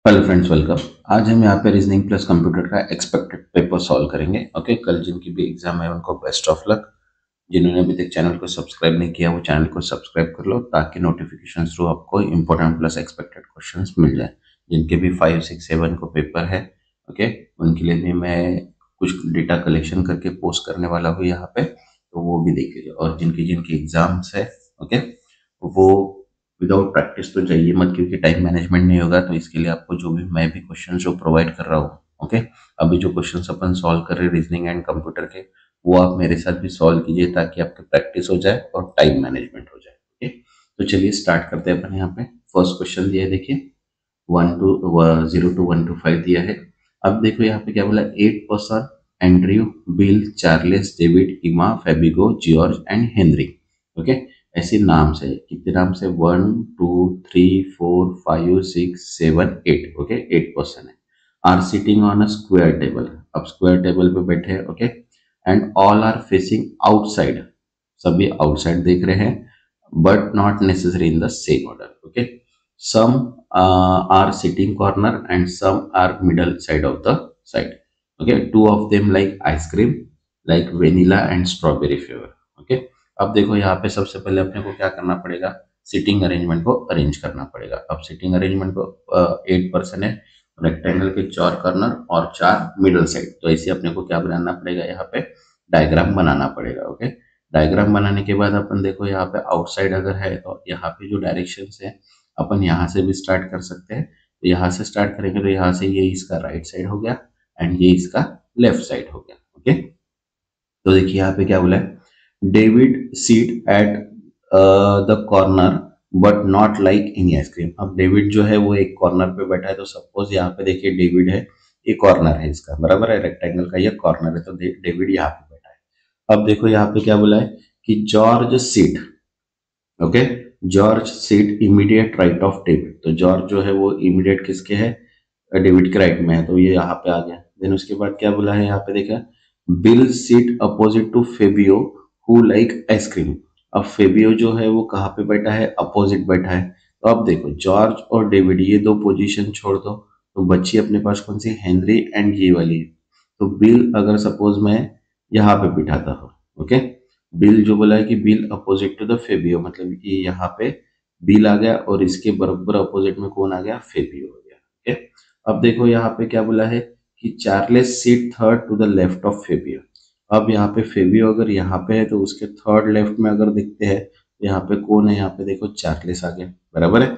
Hello friends, welcome. आज हम यहाँ पे रीजनिंग प्लस कंप्यूटर का एक्सपेक्टेड पेपर सॉल्व करेंगे। ओके, कल जिनकी भी एग्जाम है उनको बेस्ट ऑफ लक। जिन्होंने अभी तक चैनल को सब्सक्राइब नहीं किया वो चैनल को सब्सक्राइब कर लो ताकि नोटिफिकेशन थ्रू आपको इंपॉर्टेंट प्लस एक्सपेक्टेड क्वेश्चंस मिल जाए। जिनके भी 5, 6, 7 को पेपर है, ओके, उनके लिए भी मैं कुछ डेटा कलेक्शन करके पोस्ट करने वाला हूँ यहाँ पे, तो वो भी देख लीजिए। और जिनकी जिनकी एग्जाम्स है, ओके, वो विदाउट प्रैक्टिस तो जाइए मत, क्योंकि टाइम मैनेजमेंट नहीं होगा। तो इसके लिए आपको जो भी मैं भी क्वेश्चन जो प्रोवाइड कर रहा हूँ, ओके, अभी जो क्वेश्चन अपन सॉल्व कर रहे हैं रीजनिंग एंड कंप्यूटर के, वो आप मेरे साथ भी सॉल्व कीजिए ताकि आपकी प्रैक्टिस हो जाए और टाइम मैनेजमेंट हो जाए। ओके, तो चलिए स्टार्ट करते हैं। अपन यहाँ पे फर्स्ट क्वेश्चन दिया है, देखिए 0 to 1 to 5 दिया है। अब देखो यहाँ पे क्या बोला, 8 person, Andrew, bill, Charles, David, इमा, फेबिगो, जॉर्ज एंड हेनरी। ओके, ऐसे नाम से कितने नाम से, 1 2 3 4 5 6 7 8। ओके, 8 पर्सन है। Are sitting on a square table, अब स्क्वायर टेबल पे बैठे हैं। Okay, and all are facing outside, सभी आउटसाइड देख रहे हैं, but not necessary in the same order. Okay, some are sitting corner and some are middle side of the side. Okay, two of them like ice cream, like vanilla and strawberry flavor. Okay, अब देखो यहाँ पे सबसे पहले अपने को क्या करना पड़ेगा, सिटिंग अरेंजमेंट को अरेंज करना पड़ेगा। अब सिटिंग अरेंजमेंट को 8 पर्सन है, रेक्टेंगल के 4 कॉर्नर और 4 मिडल साइड, तो ऐसे अपने को क्या बनाना पड़ेगा, यहाँ पे डायग्राम बनाना पड़ेगा। ओके, डायग्राम बनाने के बाद अपन देखो यहाँ पे आउटसाइड अगर है तो यहाँ पे जो डायरेक्शन है अपन यहाँ से भी स्टार्ट कर सकते हैं। तो यहाँ से स्टार्ट करेंगे तो यहाँ से ये इसका राइट साइड हो गया एंड ये इसका लेफ्ट साइड हो गया। ओके, तो देखिए यहाँ पे क्या बोला है, David seat at the corner but not like any ice cream. अब डेविड जो है वो एक कॉर्नर पे बैठा है, तो सपोज यहाँ पे देखिए डेविड है, ये कॉर्नर है इसका, बराबर है, रेक्टेंगल का ये कॉर्नर है, तो डेविड यहाँ पे बैठा है। अब देखो यहाँ पे क्या बोला है कि George seat, okay, George seat immediate right of David, तो जॉर्ज जो है वो इमीडिएट किसके है, डेविड के राइट में है, तो ये यहाँ पे आ गया। देन उसके बाद क्या बोला है यहाँ पे, देखा, Bill seat opposite to Fabio who like ice cream. अब फेबियो जो है वो कहाँ पे बैठा है, अपोजिट बैठा है। तो अब देखो जॉर्ज और डेविड ये दो पोजीशन छोड़ दो, तो बची अपने पास कौन सी, हेनरी एंड ये वाली। तो बिल अगर सपोज मैं यहाँ पे बिठाता हूँ, ओके, बिल जो बोला है कि Bill opposite to the Fabio, मतलब कि यहाँ पे बिल आ गया और इसके बराबर अपोजिट में कौन आ गया, फेबियो हो गया। ओके, अब देखो यहाँ पे क्या बोला है कि Charles seat third to the left of Fabio. अब यहाँ पे फेबियो अगर यहाँ पे है तो उसके थर्ड लेफ्ट में अगर देखते हैं तो यहाँ पे कौन है, यहाँ पे देखो चार्लेस आ गया, बराबर है।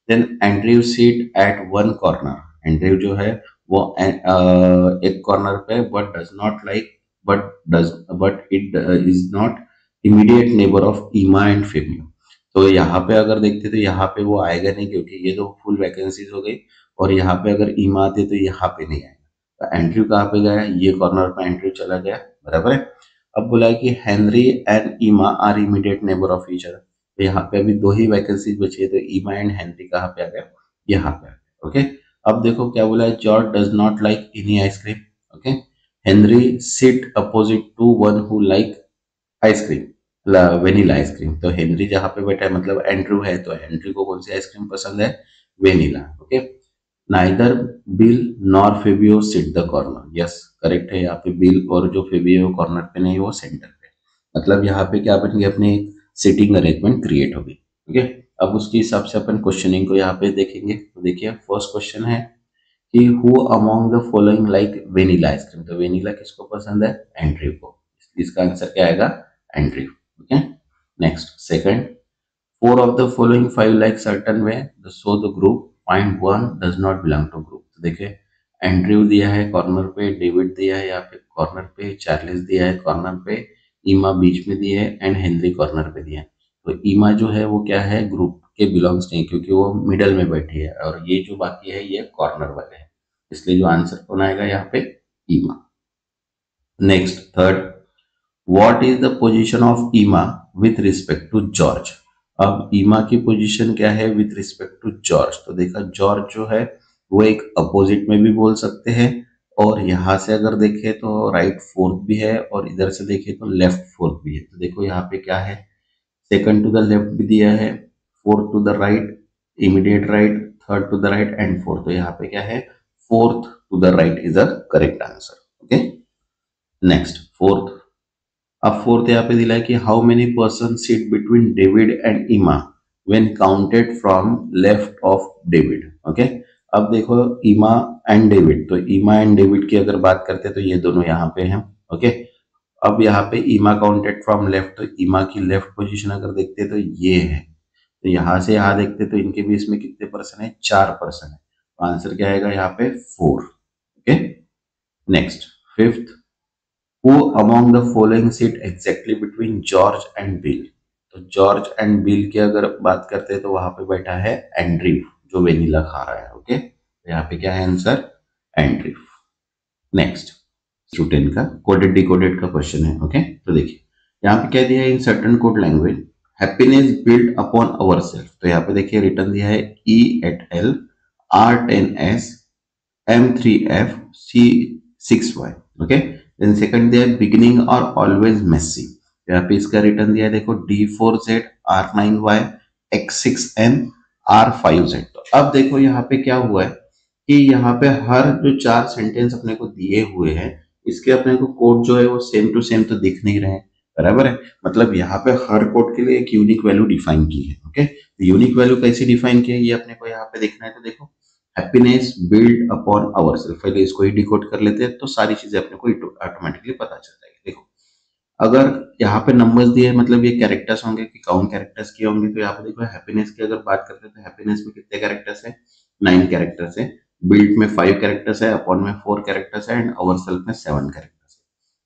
Then Andrew seat at one corner, Andrew जो है वो एक कॉर्नर पे, but does not like, but it is not immediate neighbour of Emma and Fabio. तो यहाँ पे अगर देखते तो यहाँ पे वो आएगा नहीं, क्योंकि ये तो फुल वैकेंसीज हो गई, और यहाँ पे अगर ईमा आते तो यहाँ पे नहीं आएगा। तो एंड्रयू कहाँ पे गया, ये कॉर्नर पे एंड्रयू चला गया, बराबर है। अब बोला है कि Henry and Emma are immediate neighbour of each other, तो यहाँ पे अभी दो ही वैकेंसीज बची है, तो ईमा एंड हेनरी कहाँ पे आ गया, यहाँ पे आ गया। ओके, अब देखो क्या बोला है, George does not like any ice cream. Okay, Henry sit opposite to one who like ice cream, vanilla ice cream. तो हेनरी जहाँ पे बैठा है मतलब एंड्रू है, तो एंड्रू को कौन सी आइसक्रीम पसंद है, vanilla. Okay, neither Bill nor Fabio sit the corner, yes correct है, यहाँ पे बिल और जो फेबियो कॉर्नर पे नहीं, वो सेंटर पे, मतलब यहाँ पे क्या बन गया, अपनी सिटिंग अरेंजमेंट क्रिएट होगी। ओके, अब उसके हिसाब से अपन क्वेश्चनिंग को यहाँ पे देखेंगे। तो देखिए फर्स्ट क्वेश्चन है कि who among the following like vanilla ice cream, तो वेनिला किसको पसंद है, एंड्रयू को, इसका आंसर क्या आएगा, Andrew. Okay, next second, four of the following five like certain way the so the group find one does not belong to group. तो देखिए एंड्रयू दिया है कॉर्नर पे, डेविड दिया है यहाँ पे कॉर्नर पे, चार्ल्स दिया है कॉर्नर पे, ईमा बीच में दिया है एंड हेनरी कॉर्नर पे दिया है। तो ईमा जो है वो क्या है, ग्रुप के बिलोंग्स नहीं, क्योंकि वो मिडल में बैठी है, और ये जो बाकी है ये कॉर्नर वाले हैं, इसलिए जो आंसर कौन आएगा यहाँ पे, ईमा। Next third, what is the position of ईमा विथ रिस्पेक्ट टू जॉर्ज। अब ईमा की पोजीशन क्या है विथ रिस्पेक्ट टू जॉर्ज, तो देखा जॉर्ज जो है वो एक अपोजिट में भी बोल सकते हैं, और यहां से अगर देखें तो राइट फोर्थ भी है, और इधर से देखें तो लेफ्ट फोर्थ भी है। तो देखो यहाँ पे क्या है, सेकंड टू द लेफ्ट भी दिया है, fourth to the right, immediate right, third to the right and fourth, तो यहाँ पे क्या है, fourth to the right is the correct answer. Okay, next fourth. अब फोर्थ यहाँ पे दिला है कि how many person seat between David and Emma when counted from left of David. Okay, अब देखो इमा एंड डेविड, तो इमा एंड डेविड की अगर बात करते हैं तो ये दोनों यहाँ पे हैं। ओके, अब यहाँ पे इमा काउंटेड फ्रॉम लेफ्ट, तो इमा की लेफ्ट पोजीशन अगर देखते हैं तो ये है, तो यहाँ से यहाँ देखते हैं तो इनके बीच में कितने पर्सन है, 4 पर्सन है, तो आंसर क्या आएगा यहाँ पे 4। Okay, next fifth, who among the following seat exactly between George and bill. तो जॉर्ज एंड बिल की अगर बात करते हैं तो वहां पे बैठा है एंड्रयू, जो वेनिला खा रहा है। ओके, तो यहाँ पे क्या है आंसर, एंड्रयू। नेक्स्ट स्टूडेंट का कोडेड डिकोडेड का क्वेश्चन है। ओके, तो देखिए यहाँ पे क्या दिया है, in certain code language happiness build upon our self, तो यहाँ पे देखिए रिटर्न दिया है E@L R10S M3F C6Y। Okay, then second दिया है बिगिनिंग और ऑलवेज मेसी, यहाँ पे इसका रिटर्न दिया है देखो D4Z R9Y X6N R5Z। तो अब देखो यहाँ पे क्या हुआ है कि यहाँ पे हर जो 4 सेंटेंस अपने को दिए हुए हैं, इसके अपने को कोड जो है वो सेम टू सेम तो दिख नहीं रहे हैं, बराबर है। मतलब यहाँ पे हर कोड के लिए एक यूनिक वैल्यू डिफाइन की है। ओके, यूनिक वैल्यू कैसे डिफाइन की है ये अपने को यहाँ पे देखना है। तो देखो happiness build upon our self, पहले इसको ही डिकोड कर लेते हैं तो सारी चीजें अपने को ऑटोमेटिकली पता चल जाएगी। देखो अगर यहाँ पे नंबर्स दिए मतलब ये कैरेक्टर्स होंगे कि कौन कैरेक्टर्स के होंगे, तो यहाँ पे देखो हैप्पीनेस की अगर बात करते हैं तो हैप्पीनेस में कितने कैरेक्टर्स है, 9 कैरेक्टर्स है, बिल्ड में 5 कैरेक्टर्स है, अपॉन में 4 कैरेक्टर्स है एंड अवर सेल्फ में 7 कैरेक्टर्स है।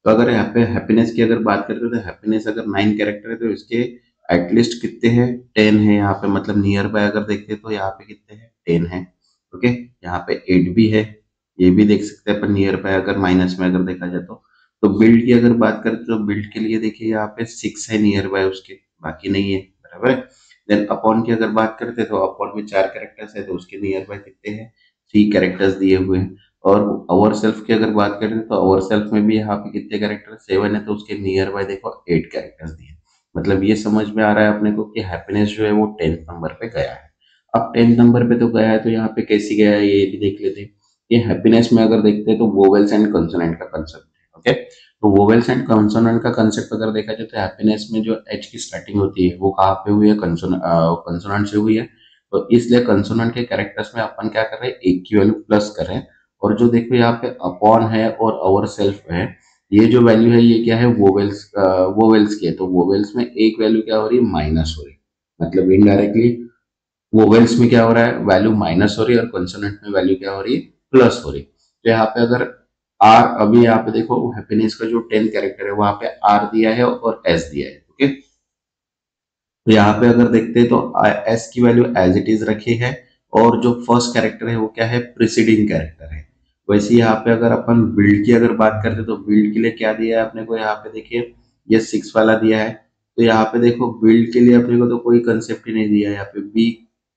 तो अगर यहाँ पे हैप्पीनेस की अगर बात करते हैं तो हैप्पीनेस अगर 9 कैरेक्टर है तो इसके एटलीस्ट कितने हैं, 10 है यहाँ पे, मतलब नियर बाय अगर देखते हैं तो यहाँ पे कितने हैं, 10 है। ओके, यहाँ पे 8 भी है, ये भी देख सकते हैं अपन नियर बाय अगर माइनस में अगर देखा जाए तो बिल्ड की अगर बात करें तो बिल्ड के लिए देखिए यहाँ पे 6 है नियर बाय उसके, बाकी नहीं है, बराबर है। देन अपॉन की अगर बात करते हैं तो अपॉन में 4 कैरेक्टर्स है तो उसके नियर बाय कितने हैं, 3 कैरेक्टर्स दिए हुए हैं। और अवर सेल्फ की अगर बात करें तो अवर सेल्फ में भी यहाँ पे कितने कैरेक्टर, 7 है, तो उसके नियर बाय देखो 8 कैरेक्टर्स दिए। मतलब ये समझ में आ रहा है अपने को कि हैप्पीनेस जो है वो 10th नंबर पे गया है। अब 10th नंबर पे तो गया है तो यहाँ पे कैसी गया है ये भी देख लेते हैं। ये हैप्पीनेस में अगर देखते हैं तो वोवेल्स एंड कंसोनेंट का कंसेप्ट है। ओके, तो वोवेल्स एंड कंसोनेंट का कंसेप्ट अगर देखा जाए तो हैप्पीनेस में जो एच की स्टार्टिंग होती है वो कहाँ पे हुई है, कंसोनेंट से हुई है। तो इसलिए कंसोनेंट के कैरेक्टर्स में अपन क्या कर रहे हैं, एक की वैल्यू प्लस कर रहे हैं। और जो देखो यहाँ पे अपॉन है और अवर सेल्फ है, ये जो वैल्यू है ये क्या है, वोवेल्स की है। तो वोवेल्स में एक वैल्यू क्या हो रही है, माइनस हो रही है, मतलब इनडायरेक्टली वोवेल्स में क्या हो रहा है, वैल्यू माइनस हो रही है और कंसोनेंट में वैल्यू क्या हो रही है, प्लस हो रही है। तो यहाँ पे अगर आर, अभी यहाँ पे देखो हैप्पीनेस का जो 10 कैरेक्टर है वहां पे आर दिया है और एस दिया है। ओके, तो यहाँ पे अगर देखते हैं तो एस की वैल्यू एज इट इज रखी है और जो फर्स्ट कैरेक्टर है वो क्या है, प्रिसीडिंग कैरेक्टर है। वैसे यहाँ पे अगर अपन बिल्ड की अगर बात करते हैं तो बिल्ड के लिए क्या दिया है अपने को, यहाँ पे देखिए ये 6 वाला दिया है। तो यहाँ पे देखो बिल्ड के लिए अपने को तो कोई कंसेप्ट ही नहीं दिया है। यहाँ पे बी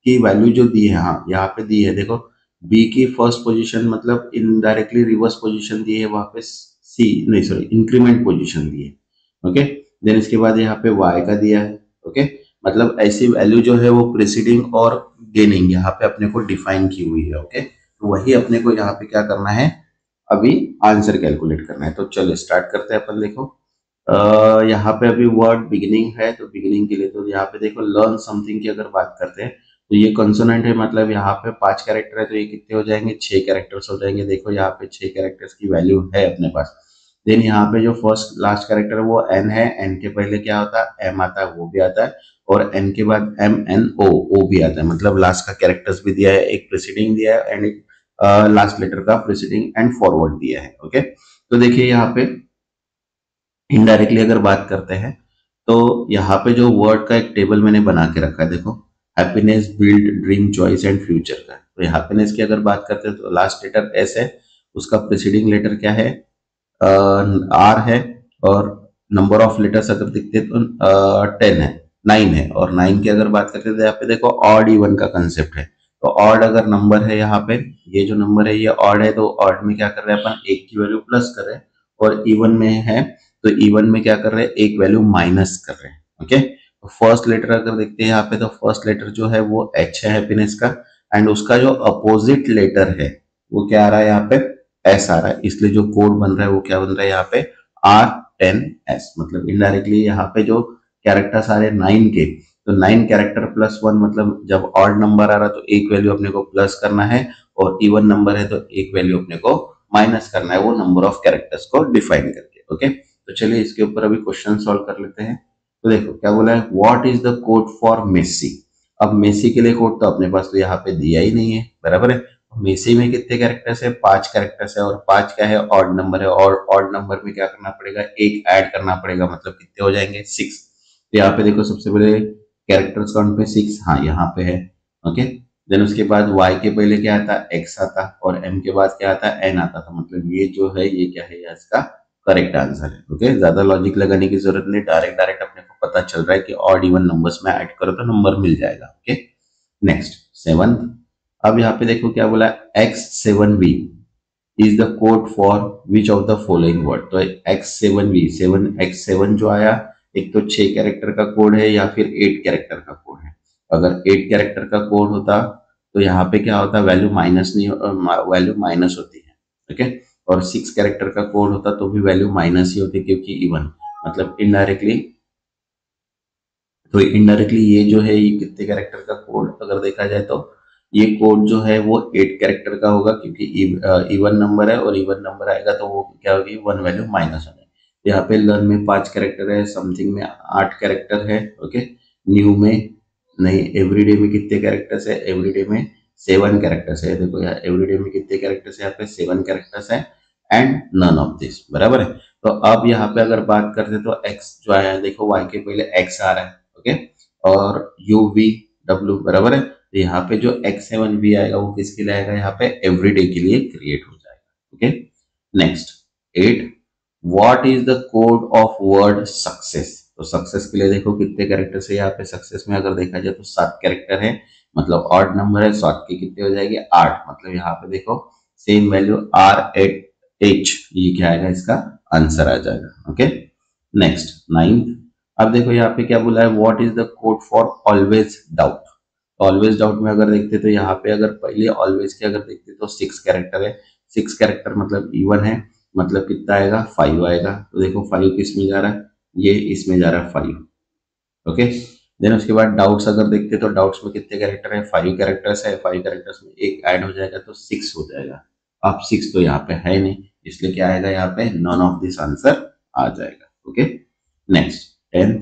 की वैल्यू जो दी है, हाँ यहाँ पे दी है देखो, बी की फर्स्ट पोजीशन मतलब इनडायरेक्टली रिवर्स पोजीशन दी है, वहां पे सी नहीं सॉरी इंक्रीमेंट पोजीशन दी है। ओके, देन इसके बाद यहाँ पे वाई का दिया है। ओके, मतलब ऐसी वैल्यू जो है वो प्रीसीडिंग और गेनिंग यहाँ पे अपने को डिफाइन की हुई है। ओके, तो वही अपने को यहाँ पे क्या करना है, अभी आंसर कैलकुलेट करना है। तो चलो स्टार्ट करते हैं अपन। देखो यहाँ पे अभी वर्ड बिगिनिंग है, तो बिगिनिंग के लिए तो यहाँ पे देखो लर्न समथिंग की अगर बात करते हैं तो ये कंसोनेंट है, मतलब यहाँ पे 5 कैरेक्टर है तो ये कितने हो जाएंगे, 6 कैरेक्टर्स हो जाएंगे। देखो यहाँ पे 6 कैरेक्टर्स की वैल्यू है अपने पास। देन यहाँ पे जो फर्स्ट लास्ट कैरेक्टर है वो एन है, एन के पहले क्या होता है, एम आता है, वो भी आता है, और एन के बाद एम एन ओ, ओ भी आता है। मतलब लास्ट का कैरेक्टर्स भी दिया है, एक प्रीसीडिंग दिया है एंड एक लास्ट लेटर का प्रीसीडिंग एंड फॉरवर्ड दिया है। ओके, तो देखिए यहाँ पे इनडायरेक्टली अगर बात करते हैं तो यहाँ पे जो वर्ड का एक टेबल मैंने बना के रखा है, देखो happiness build dream choice and future का। तो हैप्पीनेस की अगर बात करते हैं तो लास्ट लेटर एस है, उसका प्रीसीडिंग लेटर क्या है, आर है, और नंबर ऑफ लेटर्स अगर दिखते हैं तो 10 है, 9 है। और 9 की अगर बात करते हैं तो यहाँ पे देखो ऑड इवन का कंसेप्ट है। तो ऑड अगर नंबर है यहाँ पे, ये जो नंबर है ये ऑड है, तो ऑड में क्या कर रहे हैं अपन, एक की वैल्यू प्लस कर रहे हैं, और इवन में है तो इवन में क्या कर रहे हैं, एक वैल्यू माइनस कर रहे हैं। ओके, तो फर्स्ट लेटर अगर देखते हैं यहाँ पे तो फर्स्ट लेटर जो है वो एच है हैप्पीनेस का, एंड उसका जो अपोजिट लेटर है वो क्या आ रहा है यहाँ पे, एस आ रहा है, इसलिए जो कोड बन रहा है वो क्या बन रहा है यहाँ पे, R10S। मतलब इनडायरेक्टली यहाँ पे जो कैरेक्टर्स आ रहे हैं 9 के, तो 9 कैरेक्टर प्लस 1, मतलब जब ऑड नंबर आ रहा है तो एक वैल्यू अपने को प्लस करना है, और इवन नंबर है तो एक वैल्यू अपने को माइनस करना है, वो नंबर ऑफ कैरेक्टर्स को डिफाइन करके। ओके, तो चलिए इसके ऊपर अभी क्वेश्चन सॉल्व कर लेते हैं। तो देखो क्या बोला है, what is the code for Messi. अब मेसी के लिए कोड तो अपने पास तो यहाँ पे दिया ही नहीं है, बराबर है। मेसी में कितने कैरेक्टर्स है, 5 कैरेक्टर्स है, और 5 क्या है, ऑड नंबर है, और ऑड नंबर में क्या करना पड़ेगा, एक ऐड करना पड़ेगा, मतलब कितने हो जाएंगे, 6। तो यहाँ पे देखो सबसे पहले कैरेक्टर्स काउंट पे 6, हाँ यहाँ पे है। ओके, देन उसके बाद y के पहले क्या आता, x आता, और m के बाद क्या आता, n आता था। मतलब ये जो है ये क्या है, इसका करेक्ट आंसर है। ओके, ज्यादा लॉजिक लगाने की जरूरत नहीं, डायरेक्ट डायरेक्ट अपने को पता चल रहा है कि ऑड इवन नंबर्स में ऐड करो तो नंबर मिल जाएगा। Okay, next 7। अब यहाँ पे देखो क्या बोला, X7V is the code for which of the following word. तो X7V, 7X7 जो आया, एक तो 6 कैरेक्टर का कोड है या फिर 8 कैरेक्टर का कोड है। अगर 8 कैरेक्टर का कोड होता तो यहाँ पे क्या होता, वैल्यू माइनस नहीं, वैल्यू माइनस होती है। ओके, और 6 कैरेक्टर का कोड होता तो भी वैल्यू माइनस ही होती, क्योंकि इवन, मतलब इनडायरेक्टली। तो इनडायरेक्टली ये जो है, ये कितने कैरेक्टर का कोड अगर देखा जाए तो ये कोड जो है वो 8 कैरेक्टर का होगा, क्योंकि इवन नंबर है, और इवन नंबर आएगा तो वो क्या होगी, 1 वैल्यू माइनस होने। यहाँ पे लर्न में 5 कैरेक्टर है, समथिंग में 8 कैरेक्टर है। ओके, न्यू में नहीं, एवरीडे में कितने कैरेक्टर्स है, एवरीडे में 7 कैरेक्टर्स है। देखो यहाँ एवरीडे में कितने कैरेक्टर्स है, यहाँ पे 7 कैरेक्टर्स है, एंड नन ऑफ दिस, बराबर है। तो अब यहाँ पे अगर बात करते तो एक्स जो आया है, देखो वाई के पहले एक्स आ रहा है। ओके, और यू वी डब्ल्यू, बराबर है। तो यहाँ पे जो X7V आएगा वो किसके लिए आएगा, यहाँ पे एवरीडे के लिए क्रिएट हो जाएगा। Okay, next 8। What is the code of word success. तो सक्सेस के लिए देखो कितने कैरेक्टर है यहाँ पे, सक्सेस में अगर देखा जाए तो 7 कैरेक्टर है, मतलब ऑड नंबर है, 7 के कितने हो जाएंगे, 8। मतलब यहाँ पे देखो सेम वैल्यू R8H, ये क्या आएगा, इसका आंसर आ जाएगा। Okay, next 9। अब देखो यहाँ पे क्या बोला है, what is the code for always doubt. Always doubt में अगर देखते तो यहाँ पे अगर पहले ऑलवेज के अगर देखते तो 6 कैरेक्टर है, 6 कैरेक्टर मतलब इवन है, मतलब कितना आएगा, 5 आएगा। तो देखो 5 किस में जा रहा है, ये इसमें जा रहा है 5। ओके, देन उसके बाद डाउट्स अगर देखते तो डाउट्स में कितने कैरेक्टर है, 5 कैरेक्टर्स है, 5 कैरेक्टर्स में एक ऐड हो जाएगा तो 6 हो जाएगा। अब 6 तो यहाँ पे है नहीं, इसलिए क्या आएगा यहाँ पे, नॉन ऑफ दिस आंसर आ जाएगा। Okay, next 10।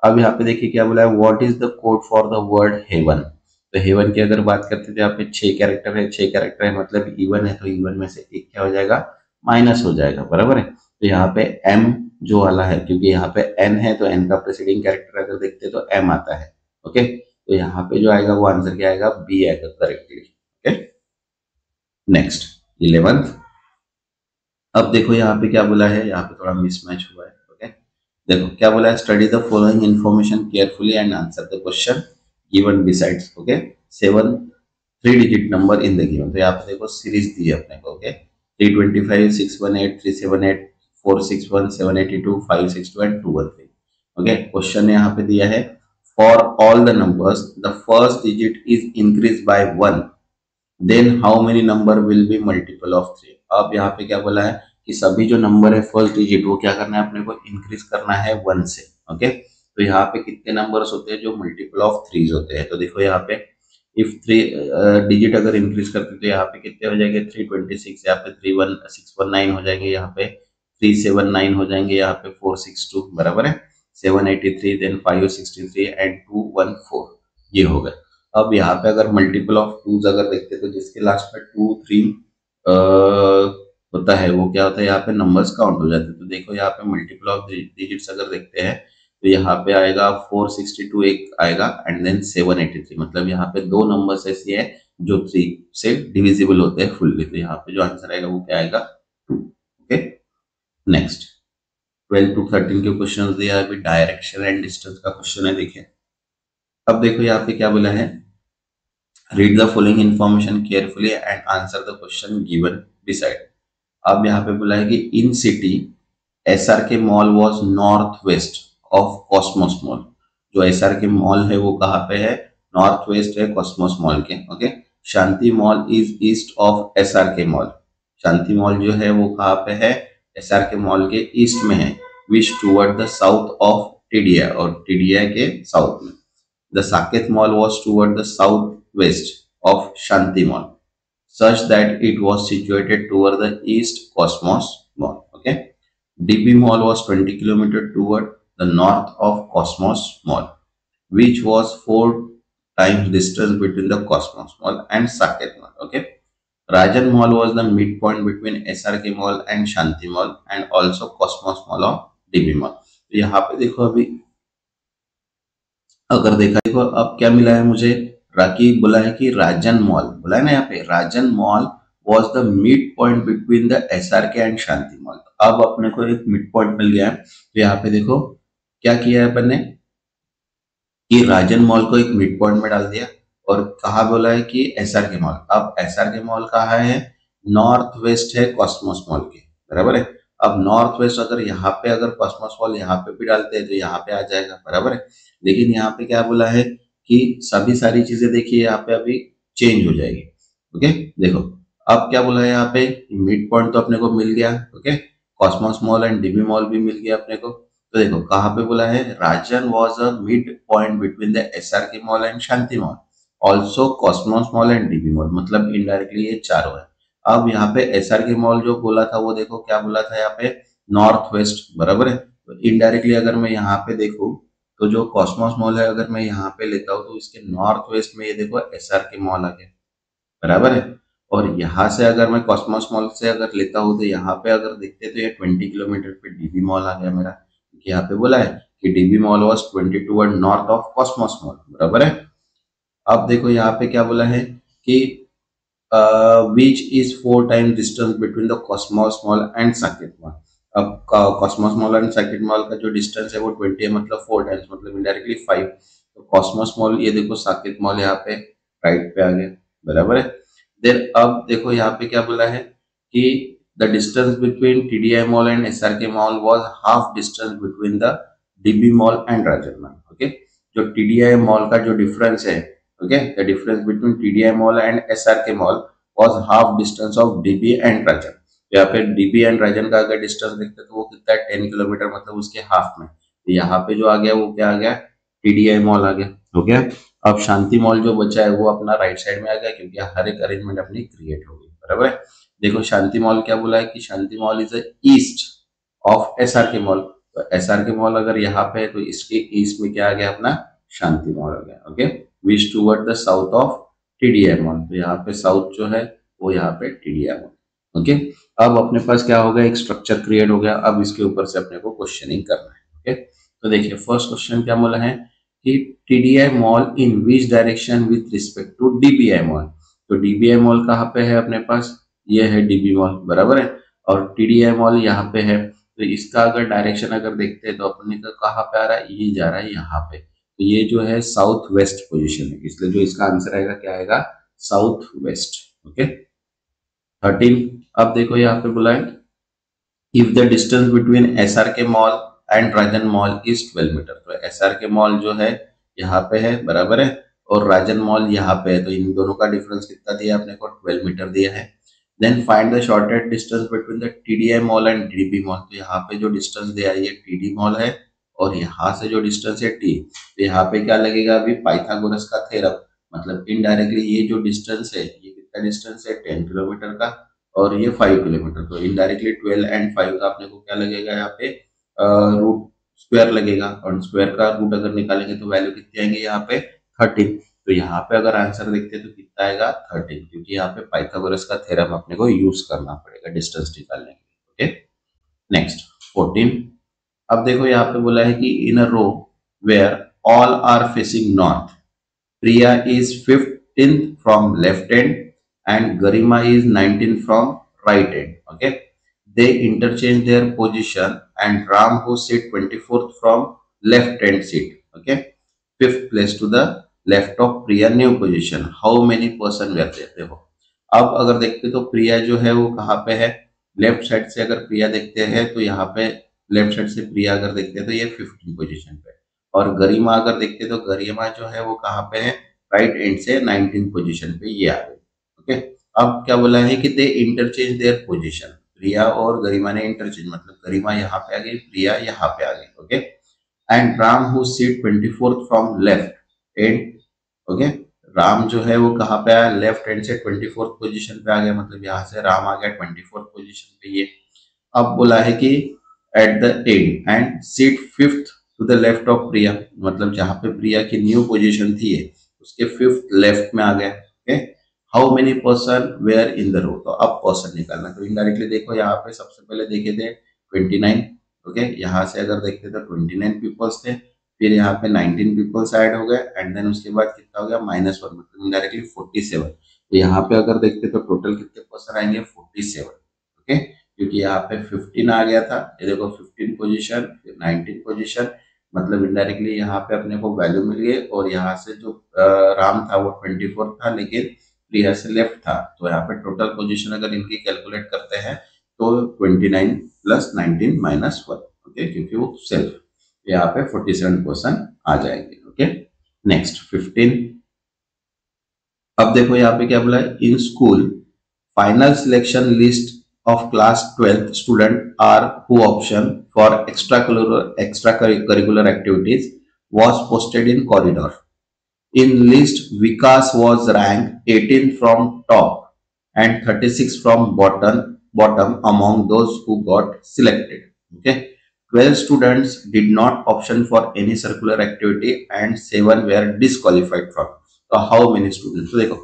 अब यहाँ पे देखिए क्या बोला है, what is the code for the word heaven. तो हेवन की अगर बात करते तो यहाँ पे 6 कैरेक्टर है, 6 कैरेक्टर है, मतलब इवन है, तो इवन में से एक क्या हो जाएगा, माइनस हो जाएगा, बराबर है। तो यहाँ पे एम जो वाला है, क्योंकि यहाँ पे एन है तो एन का प्रेसिडिंग कैरेक्टर अगर देखते तो एम आता है। ओके, तो यहाँ पे जो आएगा वो आंसर क्या आएगा, बी आएगा करेक्टली। Okay, next 11। अब देखो यहाँ पे क्या बोला है, यहाँ पे थोड़ा मिसमैच हुआ है। ओके, देखो क्या बोला है, study the following information carefully and answer the question given besides. Okay, 7 3 digit number in the given. तो यहाँ पे देखो सीरीज दी है अपने को। Okay, 325 618 378 461 782 562 and 213। ओके, क्वेश्चन यहाँ पे दिया है, for all the numbers the first digit is increase by 1, then how many number will be multiple of 3। अब यहाँ पे क्या बोला है कि सभी जो नंबर है फर्स्ट डिजिट वो क्या करना है, अपने को इंक्रीज करना है 1 से। ओके, तो यहाँ पे कितने नंबर्स होते हैं जो मल्टीपल ऑफ 3 होते हैं। तो देखो यहाँ पे इफ 3 डिजिट अगर इंक्रीज करते तो यहाँ पे कितने हो जाएंगे, 326, यहाँ पे 31619 हो जाएंगे, यहाँ पे 379 हो जाएंगे, यहाँ पे 462, बराबर है, 783, देन 563 एंड 214, ये हो गए। अब यहाँ पे अगर मल्टीपल ऑफ टूज अगर देखते तो जिसके लास्ट में 2 3 होता है वो क्या होता है, यहाँ पे नंबर्स काउंट हो जाते हैं। तो देखो यहाँ पे मल्टीपल ऑफ डिजिट्स अगर देखते हैं तो यहाँ पे आएगा 462 एक आएगा, एंड देन 783, मतलब यहाँ पे दो नंबर्स ऐसी है जो 3 से डिविजिबल होते हैं फुल्ली। तो यहाँ पे जो आंसर आएगा वो क्या आएगा, 2। ओके, नेक्स्ट 12 to 13 के क्वेश्चन दिया है, अभी डायरेक्शन एंड डिस्टेंस का क्वेश्चन है। देखिए अब देखो यहाँ पे क्या बोला है, read the following information carefully and answer the question given beside. अब यहाँ पे बोला है कि इन city SRK mall was north west of Cosmos mall. जो SRK मॉल है वो कहाँ पे है, नॉर्थ वेस्ट है कॉस्मोस मॉल के। Okay, Shanti mall is east of SRK mall. Shanti mall जो है वो कहाँ पे है, SRK मॉल के ईस्ट में है, which toward the south of TDI, और TDI के साउथ में। The Saket mall was toward the south west of Shanti mall, such that it was situated toward the east Cosmos Mall. Okay, DB Mall was 20 kilometers toward the north of Cosmos Mall, which was 4 times distance between the Cosmos Mall and Saket Mall. Okay, Rajan Mall was the midpoint between SRK Mall and Shanti Mall, and also Cosmos Mall of DB Mall. तो यहाँ पे देखो अभी अगर देखा देखो अब क्या मिला है मुझे, राकी बोला है कि राजन मॉल बोला है ना, यहाँ पे Rajan mall was the mid point between the SRK and Shanti mall. अब अपने को एक मिड पॉइंट मिल गया है, तो यहाँ पे देखो क्या किया है अपन ने कि राजन मॉल को एक मिड पॉइंट में डाल दिया, और कहा बोला है कि SRK मॉल। अब SRK मॉल कहाँ है, नॉर्थ वेस्ट है कॉस्मोस मॉल के, बराबर है। अब नॉर्थ वेस्ट अगर यहाँ पे अगर कॉस्मोस मॉल यहाँ पे भी डालते हैं तो यहाँ पे आ जाएगा, बराबर है। लेकिन यहाँ पे क्या बोला है कि सभी सारी चीजें देखिए यहाँ पे अभी चेंज हो जाएगी। ओके, देखो अब क्या बोला है यहाँ पे, मिड पॉइंट तो अपने को मिल गया। Okay, Cosmos mall and DB mall भी मिल गया अपने को। तो देखो कहाँ पे बोला है, Rajan was a mid point between the SRK mall and Shanti mall, also Cosmos mall and DB mall, मतलब इनडायरेक्टली ये चारों है। अब यहाँ पे SRK मॉल जो बोला था वो देखो क्या बोला था यहाँ पे, नॉर्थ वेस्ट, बराबर है। तो इनडायरेक्टली अगर मैं यहाँ पे देखूँ तो जो कॉस्मोस मॉल है अगर मैं यहाँ पे लेता हूँ तो इसके नॉर्थ वेस्ट में ये देखो SRK मॉल आ गया, बराबर है। और यहाँ से अगर मैं कॉस्मोस मॉल से अगर लेता हूँ तो यहाँ पे अगर देखते तो ये 20 किलोमीटर पे DB मॉल आ गया मेरा, क्योंकि यहाँ पे बोला है कि DB mall was 22 toward north of Cosmos mall, बराबर है। अब देखो यहाँ पे क्या बोला है कि which is 4 times distance between the Cosmos Mall and Saket Mall। अब Cosmos mall and Saket mall का जो डिस्टेंस है वो 20 है, मतलब 4 टाइम्स, मतलब इनडायरेक्टली 5। तो कॉस्मोस मॉल ये देखो, साकेत मॉल यहाँ पे राइट पे आ गया, बराबर है। देन अब देखो यहाँ पे क्या बोला है कि the distance between TDI mall and SRK mall was half distance between the DB mall and Rajan mall. Okay, जो TDI मॉल का जो डिफरेंस है, okay, the difference between TDI mall and SRK mall was half distance of DB and Rajan. यहाँ पे DB and राजन का अगर distance देखते तो वो कितना है, 10 किलोमीटर, मतलब उसके हाफ में। तो यहाँ पे जो आ गया वो क्या आ गया, TDI मॉल आ गया, हो गया। अब शांति मॉल जो बचा है वो अपना राइट साइड में आ गया, क्योंकि हर एक अरेंजमेंट अपनी क्रिएट हो गई, बराबर है। देखो शांति मॉल क्या बोला है कि Shanti mall is east of SRK mall. तो SRK मॉल अगर यहाँ पे है तो इसके ईस्ट में क्या आ गया, अपना शांति मॉल आ गया। Okay, which toward the south of TDI mall, तो यहाँ पे साउथ जो है वो यहाँ पे TDI मॉल। ओके, अब अपने पास क्या होगा, एक स्ट्रक्चर क्रिएट हो गया। अब इसके ऊपर से अपने को क्वेश्चनिंग करना है। ओके, तो देखिए फर्स्ट क्वेश्चन क्या बोला है कि TDI mall in which direction with respect to DBI mall. तो DBI मॉल कहाँ पे है अपने पास, ये है DB मॉल, बराबर है। और TDI मॉल यहाँ पे है, तो इसका अगर डायरेक्शन अगर देखते हैं तो अपने का कहाँ पे आ रहा है, ये जा रहा है यहाँ पे। तो ये जो है साउथ वेस्ट पोजिशन है, इसलिए जो इसका आंसर आएगा क्या आएगा, साउथ वेस्ट। ओके, 13। अब देखो यहाँ पे बोला है if the distance between SRK mall and Rajan mall is 12 metre. तो SRK मॉल जो है यहाँ पे है, बराबर है, और राजन मॉल यहाँ पे है। तो इन दोनों का डिफरेंस कितना दिया अपने को, 12 मीटर दिया है। Then find the shortest distance between the TDI mall and DB mall. तो यहाँ पे जो डिस्टेंस दिया है ये TD मॉल है, और यहाँ से जो डिस्टेंस है T। तो यहाँ पे क्या लगेगा अभी, पाइथागोरस का थ्योरम, मतलब इनडायरेक्टली ये जो डिस्टेंस है ये कितना डिस्टेंस है, 10 किलोमीटर का, और ये 5 किलोमीटर। तो इनडायरेक्टली 12 एंड 5 का अपने को क्या लगेगा यहाँ पे, रूट स्क्वायर लगेगा, और स्क्वायर का रूट अगर निकालेंगे तो वैल्यू कितनी आएंगे यहाँ पे, 13। तो यहाँ पे अगर आंसर देखते हैं तो कितना आएगा, 13, क्योंकि यहाँ पे पाइथागोरस का थ्योरम अपने को यूज करना पड़ेगा डिस्टेंस निकालने के लिए। Okay, next 14। अब देखो यहाँ पे बोला है कि in a row where all are facing north, Priya is 15th from left end and Garima is 19th from right end. Okay, they interchange their position and Ram who sit 24th from left hand seat. Okay, fifth place to the left of Priya new position. How many person were there? देखो अब अगर देखते तो प्रिया जो है वो कहाँ पे है, लेफ्ट साइड से अगर प्रिया देखते हैं तो यहाँ पे लेफ्ट साइड से प्रिया अगर देखते हैं तो ये 15 पोजीशन पे। और गरिमा अगर देखते तो गरिमा जो है वो कहाँ पे है, राइट एंड से 19 पोजीशन पे ये आ गए। ओके, अब क्या बोला है कि दे इंटरचेंज देयर पोजीशन, प्रिया और गरिमा ने इंटरचेंज, मतलब गरिमा यहाँ पे आ गई, प्रिया यहाँ पे आ गई। Okay, and Ram who seat 24th from left and, okay, Ram जो है वो कहाँ पे आया, लेफ्ट हैंड से 24th पोजीशन पे आ गया, मतलब यहाँ से राम आ गया 24th पोजीशन पे ये। अब बोला है कि at the end end seat fifth to the left of Priya, मतलब जहां पे प्रिया की न्यू पोजीशन थी उसके फिफ्थ लेफ्ट में आ गया। Okay, how many person were in the row, तो अब पर्सन निकालना, तो इनडायरेक्टली देखो यहाँ पे सबसे पहले देखे थे 29। ओके, यहाँ से अगर देखते तो 29 पीपल्स थे, फिर यहाँ पे 19 पीपल्स ऐड हो गए एंड देन उसके बाद कितना हो गया -1, मतलब इनडायरेक्टली 47। तो यहाँ पे अगर देखते तो टोटल कितने पर्सन आएंगे 47। ओके, क्योंकि यहाँ पे 15 आ गया था, ये देखो 15 पोजीशन फिर 19 पोजीशन, मतलब इनडायरेक्टली यहाँ पे अपने को वैल्यू मिल गई। और यहाँ से जो राम था वो 24 था, लेकिन प्रिया से लेफ्ट था, तो यहाँ पे टोटल पोजीशन अगर इनकी कैलकुलेट करते हैं तो 29 प्लस 19 -1। ओके, क्योंकि वो सेल्फ, यहाँ पे 47% आ जाएंगे। Okay, next 15। अब देखो यहाँ पे क्या बोला है, in school final selection list of class 12th student are who option for extracurricular activities was posted in corridor. In list, Vikas was ranked 18 from top and 36 from bottom among those who got selected. Okay, 12 students did not option for any circular activity and 7 were disqualified from. So how many students? तो देखो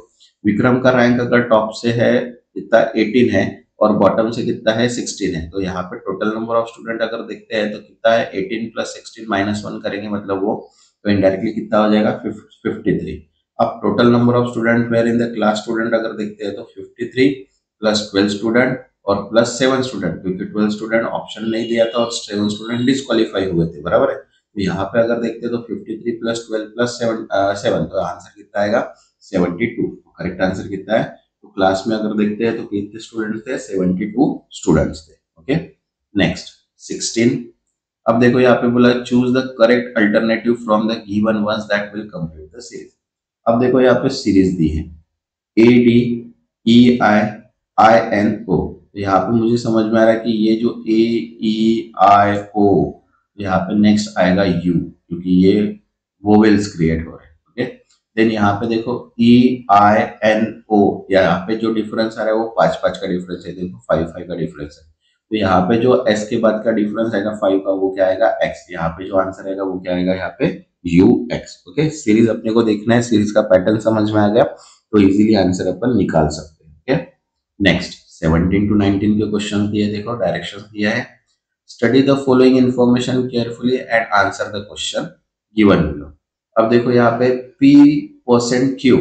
विक्रम का rank अगर top से है कितना 18 है और bottom से कितना है 16 है, तो यहाँ पे टोटल नंबर ऑफ स्टूडेंट अगर देखते हैं तो कितना है 18 प्लस 16 -1 करेंगे, मतलब वो तो इनडायरेक्टली कितना हो जाएगा 53। अब total number of student were in the class student अगर देखते हैं तो 53 प्लस 12 स्टूडेंट और प्लस 7 स्टूडेंट, क्योंकि 12 स्टूडेंट ऑप्शन नहीं दिया था और 7 स्टूडेंट डिस्क्वालीफाई हुए थे, बराबर है। तो यहाँ पे अगर देखते हैं तो 53 प्लस 12 प्लस 7, तो आंसर कितना आएगा 72। करेक्ट आंसर कितना है, तो क्लास में अगर देखते हैं तो कितने स्टूडेंट्स थे 72 स्टूडेंट्स थे। Okay, next 16। अब देखो यहाँ पे बोला choose the correct alternative from the given ones that will complete the series. अब देखो यहाँ पे सीरीज दी है ADEIINO, यहाँ पे मुझे समझ में आ रहा है कि ये जो AEIO, यहाँ पे नेक्स्ट आएगा U, क्योंकि ये वोवेल्स क्रिएट हो रहे हैं। ओके, देन यहाँ पे देखो EINO, यहाँ पे जो डिफरेंस आ रहा है वो 5 का डिफरेंस है, देखो 5 का डिफरेंस है। तो यहाँ पे जो S के बाद का डिफरेंस आएगा 5 का, वो क्या आएगा X। यहाँ पे जो आंसर आएगा वो क्या आएगा यहाँ पे UX। ओके, सीरीज अपने को देखना है, सीरीज का पैटर्न समझ में आ गया तो इजीली आंसर अपन निकाल सकते हैं। ओके, नेक्स्ट 17 to 19 के क्वेश्चन दिए, देखो डायरेक्शन दिया है, study the following information carefully and answer the question given below. अब देखो यहाँ पे P%Q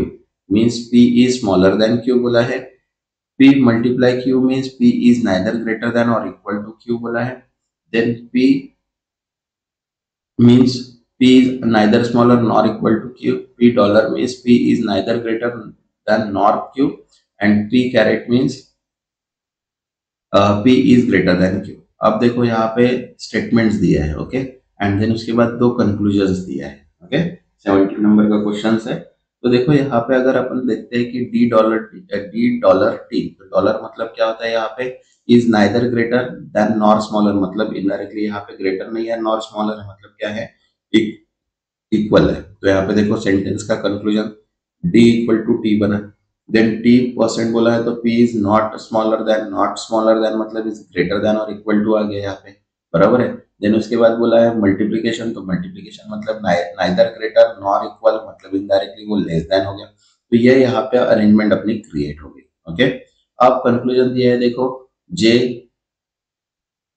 means P is smaller than Q बोला है, P multiply Q means P is neither greater than or equal to Q बोला है, then P means P is neither smaller nor equal to Q, P dollar means P is neither greater than nor Q, and P caret means P is greater than Q। अब देखो यहाँ पे statements दिया है, okay, and then उसके बाद दो conclusions दिया है। ओके, 17 नंबर का क्वेश्चन है। तो देखो यहाँ पे अगर अपन देखते हैं कि D डॉलर T, तो डॉलर मतलब क्या होता है यहाँ पे is neither greater than nor smaller, मतलब इनडायरेक्टली यहाँ पे ग्रेटर नहीं है नॉर स्मॉलर है, मतलब क्या है इक्वल है। तो यहाँ पे देखो सेंटेंस का conclusion D equal to T बना, देन T% बोला है तो P is not smaller than मतलब इज ग्रेटर देन और इक्वल टू आ गया यहाँ पे, बराबर है। देन उसके बाद बोला है मल्टीप्लीकेशन, तो मल्टीप्लीकेशन मतलब नाइदर ग्रेटर नॉर इक्वल, मतलब इनडायरेक्टली वो लेस देन हो गया। तो ये यहाँ पे अरेंजमेंट अपनी क्रिएट हो गई। ओके, अब कंक्लूजन दिया है देखो J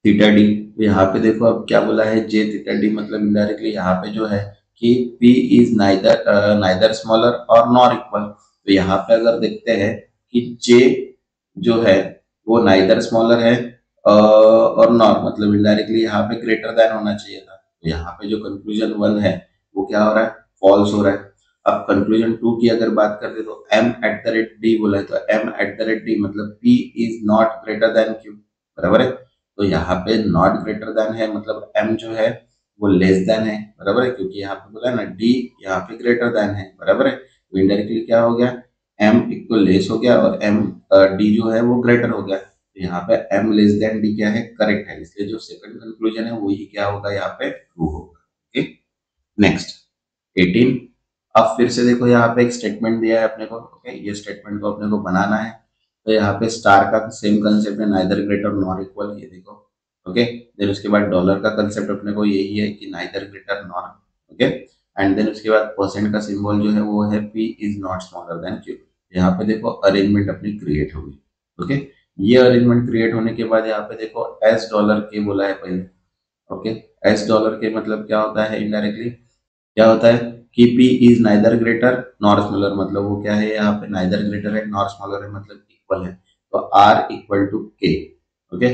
थीटा डी, यहाँ पे देखो अब क्या बोला है J थीटा डी, मतलब इनडायरेक्टली यहाँ पे जो है कि P इज नाइदर स्मॉलर और नॉर इक्वल। तो यहाँ पे अगर देखते हैं कि J जो है वो नाइदर स्मॉलर है और नॉर, मतलब इनडायरेक्टली यहाँ पे ग्रेटर देन होना चाहिए था। तो यहाँ पे जो कंक्लूजन 1 है वो क्या हो रहा है फॉल्स हो रहा है। अब कंक्लूजन 2 की अगर बात करते तो M@D बोला है, तो M@D मतलब P is not greater than Q, बराबर है। तो यहाँ पे नॉट ग्रेटर देन है, मतलब M जो है वो लेस देन है, बराबर है, क्योंकि यहाँ पे बोला है ना D यहाँ पे ग्रेटर देन है, बराबर है। तो इनडायरेक्टली क्या हो गया, एम इक्वल लेस हो गया और एम डी जो है वो ग्रेटर हो गया। तो यहाँ पे एम लेस देन डी क्या है, करेक्ट है, इसलिए जो सेकंड कंक्लूजन है वही क्या होगा, यहाँ पे ट्रू होगा। Okay, next 18। अब फिर से देखो यहाँ पे एक स्टेटमेंट दिया है अपने को। ओके, ये स्टेटमेंट को अपने को बनाना है। तो यहाँ पे स्टार का सेम कंसेप्ट है, नाइदर ग्रेटर नॉर इक्वल, ये देखो। ओके, देन उसके बाद डॉलर का कंसेप्ट अपने को यही है कि neither greater nor. Okay, and then उसके बाद परसेंट का सिंबल जो है वो है P is not smaller than Q. यहाँ पे देखो अरेंजमेंट अपनी क्रिएट होगी। ओके, ये अरेंजमेंट क्रिएट होने के बाद यहाँ पे देखो एस डॉलर के बोला है पहले। ओके, एस डॉलर के मतलब क्या होता है, इनडायरेक्टली क्या होता है कि P is neither greater nor smaller, मतलब वो क्या है, यहाँ पे नाइदर ग्रेटर है नॉर स्मॉलर है, मतलब इक्वल है। तो R equal to K। Okay,